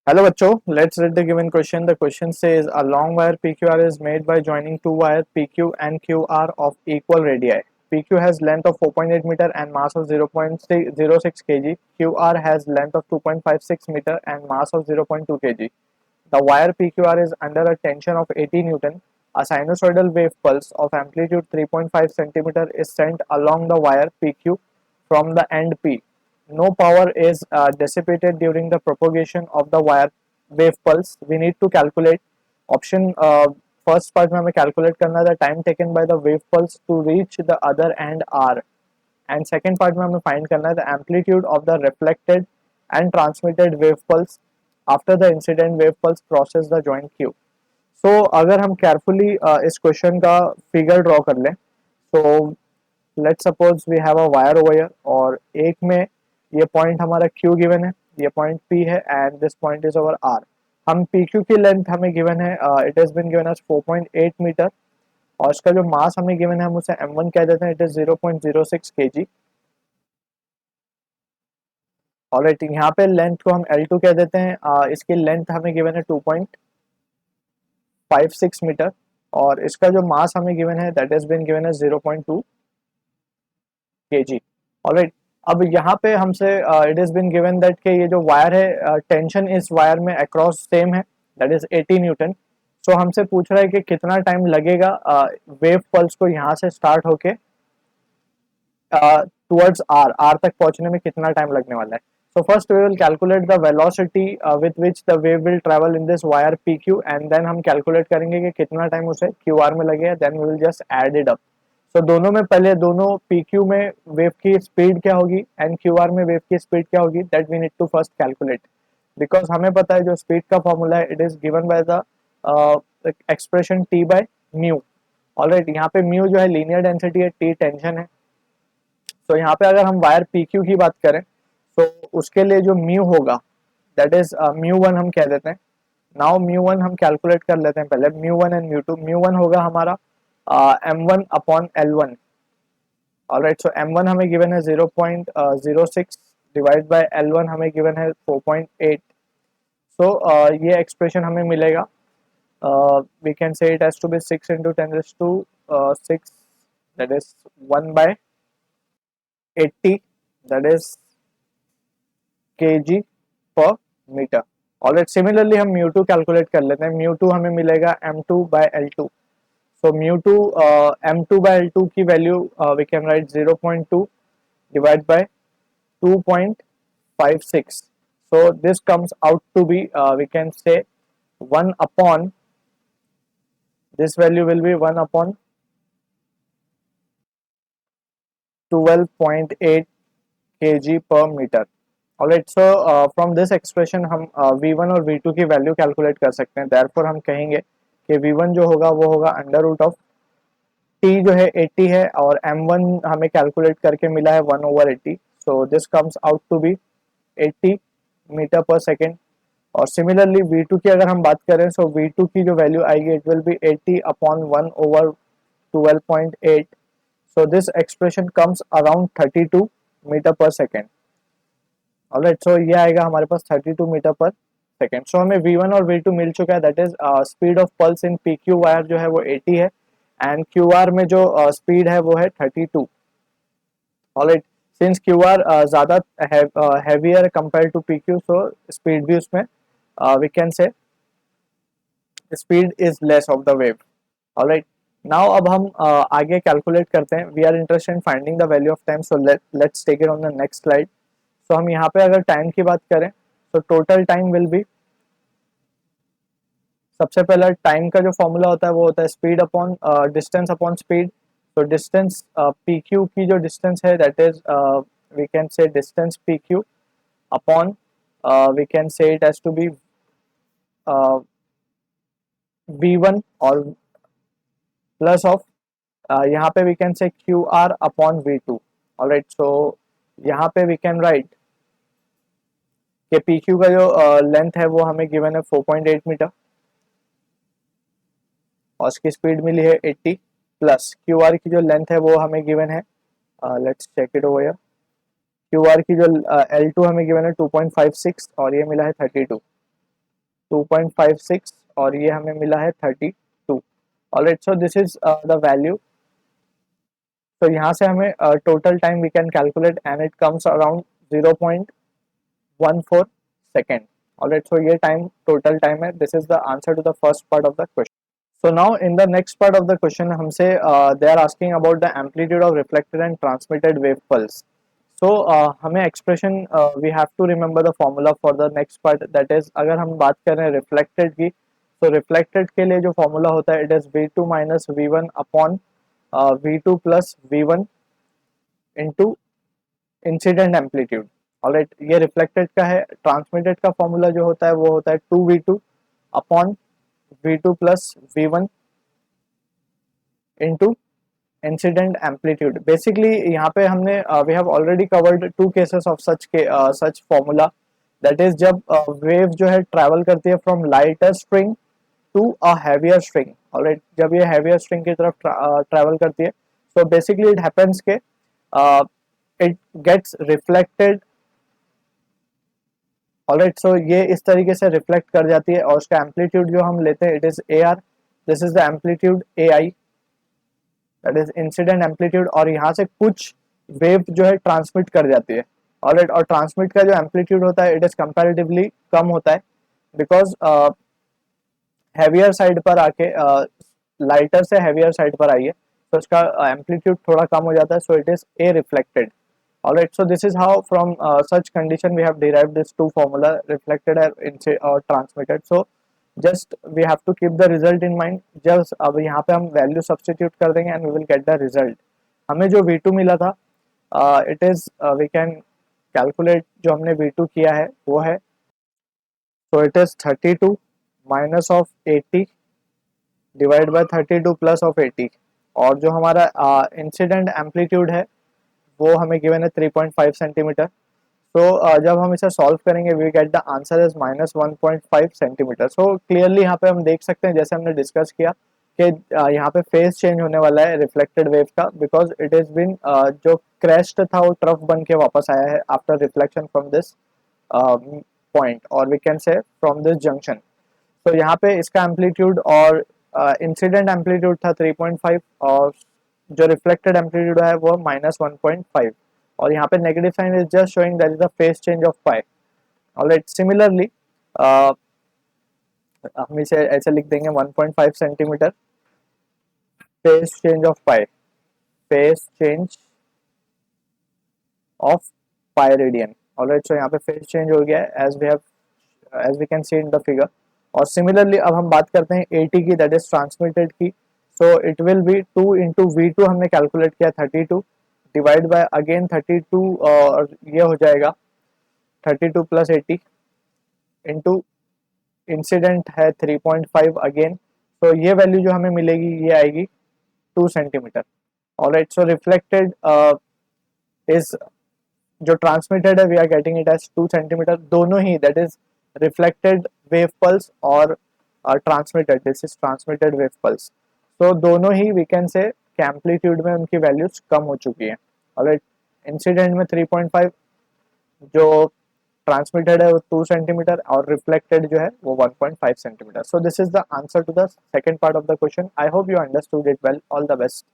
Hello बच्चों, let's read the given question. The question says a long wire PQR is made by joining two wire PQ and QR of equal radii. PQ has length of 4.8 meter and mass of 0.06 kg. QR has length of 2.56 meter and mass of 0.2 kg. The wire PQR is under a tension of 80 Newton. A sinusoidal wave pulse of amplitude 3.5 centimeter is sent along the wire PQ from the end P. No power is dissipated during the propagation of the wire wave pulse. We need to calculate option first part में हमें calculate करना है the time taken by the wave pulse to reach the other end R, and second part में हमें find करना है the amplitude of the reflected and transmitted wave pulse after the incident wave pulse crosses the joint Q. So अगर हम carefully इस question का figure draw कर लें, so let's suppose we have a wire over here और एक में ये पॉइंट हमारा Q गिवन है, ये पॉइंट P है and this point is over R. हम PQ की लेंथ हमें गिवन है, it has been given as 4.8 metre और इसका जो मास हमें गिवन है हम उसे M1 कह देते हैं, इट इज 0.06 kg. ऑलराइट, यहाँ पे लेंथ को हम L2 कह देते हैं, इसकी लेंथ हमें गिवन है 2.56 मीटर और इसका जो मास हमें गिवन है दैट इज बीन गिवन है 0.2 kg. ऑलराइट, अब यहाँ पे हमसे it is been given that के ये जो वायर है टेंशन इस वायर में अक्रॉस सेम है दैट इज 80 न्यूटन. सो हमसे पूछ रहा है कि कितना टाइम लगेगा वेव पल्स को यहाँ से स्टार्ट होके टुवर्ड्स आर आर तक पहुंचने में कितना टाइम लगने वाला है. So first we will calculate the velocity with which the wave will travel in this wire PQ and then हम calculate करेंगे कि कितना टाइम उसे QR में लगेगा, then we will just add it up. So दोनों में पहले दोनों PQ में वेव की स्पीड क्या होगी एंड QR में वेव की स्पीड क्या होगी that we need to first calculate, because हमें पता है जो स्पीड का फॉर्मूला है it is given by the expression T by mu. Alright, यहाँ पे म्यू जो है लीनियर डेंसिटी है, T टेंशन है. तो यहाँ पे अगर हम वायर PQ की बात करें तो उसके लिए जो म्यू होगा दैट इज म्यू वन हम कह देते हैं. नाउ म्यू वन हम कैलकुलेट कर लेते हैं पहले, mu one and mu two. Mu one होगा हमारा M1 अपॉन L1. ऑलराइट, सो M1 हमें गिवन है 0.06 डिवाइड बाय L1 हमें गिवन है 4.8. सो ये एक्सप्रेशन हमें मिलेगा, we can say it has to be 6 into 10 raised to 6, that is 1 by 80, that is kg per meter. Alright, similarly हम mu two calculate कर लेते हैं. म्यू टू हमें मिलेगा M2 by L2. So mu two M2 by L2 की value we can write 0.2 divide by 2.56. So this comes out to be we can say 1 upon, this value will be 1 upon 12.8 kg per meter. Alright, so from this expression हम V1 और V2 की value calculate कर सकते हैं. therefore हम कहेंगे कि V1 जो होगा वो होगा अंडर रूट ऑफ T जो है 80 है और M1 हमें कैलकुलेट करके मिला है 1/80. So this comes out to be 80 metre पर सेकेंड. और सिमिलरली V2 की अगर हम बात करें सो V2 की जो वैल्यू आएगी it will be 80 upon 1/12.8. So this expression comes around 32 metre पर सेकेंड. ऑलराइट, सो ये आएगा हमारे पास 32 मीटर पर सेकेंड. सो हमें V1 और V2 मिल चुका है, that is speed of pulse in PQ wire जो है वो 80 है एंड QR में जो स्पीड है वो है 32. ऑलराइट, सिंस QR ज़्यादा heavier compare to PQ, so speed भी उसमें we can say speed is less of the wave. Alright, now अब हम आगे कैलकुलेट करते हैं. We are interested in finding the value of time, so let's take it on the next slide. So हम यहाँ पे अगर टाइम की बात करें तो टोटल टाइम विल बी, सबसे पहला टाइम का जो फॉर्मूला होता है वो होता है speed upon distance upon speed. तो डिस्टेंस PQ की जो डिस्टेंस है that is we can say distance PQ upon we can say it has to be V1 और प्लस ऑफ यहाँ पे we can say QR upon V2. Alright, so यहाँ पे we can write कि PQ का जो length है वो हमें गिवन है 4.8 मीटर और उसकी स्पीड मिली है 80, प्लस QR की जो लेंथ है वो हमें गिवन है, let's check it over. QR की जो L2 हमें गिवन है 2.56 और ये मिला है 32. 2.56 और ये हमें मिला है 32. Alright, so this is the value. तो यहाँ से हमें total time we can calculate and it comes around 0.14 second. Alright, so ये टाइम टोटल टाइम है. This is the answer to the first part of the question. So now in the next part of the question हमसे they are asking about the amplitude of reflected and transmitted wave pulse. So हमें expression we have to remember the formula for the next part, that is अगर हम बात कर रहे हैं reflected की, तो reflected के लिए जो formula होता है it is v2 minus v1 upon v2 plus v1 into incident amplitude. Alright, ये reflected का है. transmitted का formula जो होता है वो होता है 2v2 upon v2 plus v1 into incident amplitude. Basically यहाँ पे हमने we have already covered two cases of such formula, that is जब wave जो है travel करती है from lighter string to a heavier string. alright, जब ये heavier string की तरफ travel करती है, so basically it happens के it gets reflected. Alright, so ये इस तरीके से रिफ्लेक्ट कर जाती है और उसका एम्पलीट्यूड जो हम लेते हैं it is A R. This is the amplitude A I, that is incident amplitude. और यहाँ से कुछ वेव जो है ट्रांसमिट कर जाती है. ऑलराइट, और ट्रांसमिट का जो एम्पलीट्यूड होता है इट इज कंपैरेटिवली कम होता है, बिकॉज हैवियर साइड पर आके लाइटर से हैवियर साइड पर आई है, तो इसका एम्पलीट्यूड थोड़ा कम हो जाता है. So it is a reflected. Alright, so this is how from such condition we have derived this two formula, reflected or transmitted. So just we have to keep the result in mind. just अब यहाँ पे हम value substitute कर देंगे and we will get the result. हमें जो V2 मिला था it is we can calculate, जो हमने V2 किया है वो है, so it is 32 minus of 80 divided by 32 plus of 80. और जो हमारा incident amplitude है वो हमें गिवन है 3.5 सेंटीमीटर. सो जब हम इसे सॉल्व करेंगे we get the answer is minus 1.5 centimetre. So clearly यहाँ पे हम देख सकते हैं, जैसे हमने डिस्कस किया कि यहाँ पे फेज चेंज होने वाला है रिफ्लेक्टेड वेव का, बिकॉज इट इज बिन जो क्रेस्ट था वो ट्रफ बन के वापस आया है after reflection from this point, और we can say from this junction. तो यहाँ पे इसका एम्पलीट्यूड और इंसिडेंट एम्पलीट्यूड था 3.5 और जो रिफ्लेक्टेड एम्पलीट्यूड है वो -1.5, और यहाँ पे negative sign is just showing that is the phase change of pi. Alright, similarly हम इसे ऐसे लिख देंगे 1.5 centimetre phase change of pi, phase change of pi radian. Alright, so यहाँ पे फेज चेंज हो गया है as we can see in the figure. और सिमिलरली अब हम बात करते हैं 80 की, दैट इज ट्रांसमिटेड की. So it will B 2 into V2 हमने कैलकुलेट किया 32 डिवाइड बाय अगेन 32 और ये हो जाएगा 32 प्लस 80 इंटू इंसिडेंट है 3.5 अगेन. तो ये वैल्यू जो हमें मिलेगी ये आएगी 2 centimetre. Alright, so reflected is जो ट्रांसमिटेड है we are getting it as 2 centimetre. दोनों ही, that is reflected wave pulse और transmitted, this is transmitted wave pulse. तो दोनों ही वी कैन से एम्पलीट्यूड में उनकी वैल्यूज कम हो चुकी हैं. ऑलराइट, इंसिडेंट में 3.5, जो ट्रांसमिटेड है वो 2 सेंटीमीटर और रिफ्लेक्टेड जो है वो 1.5 centimetre. So this is the answer to the second part of the question. I hope you understood it well. All the best.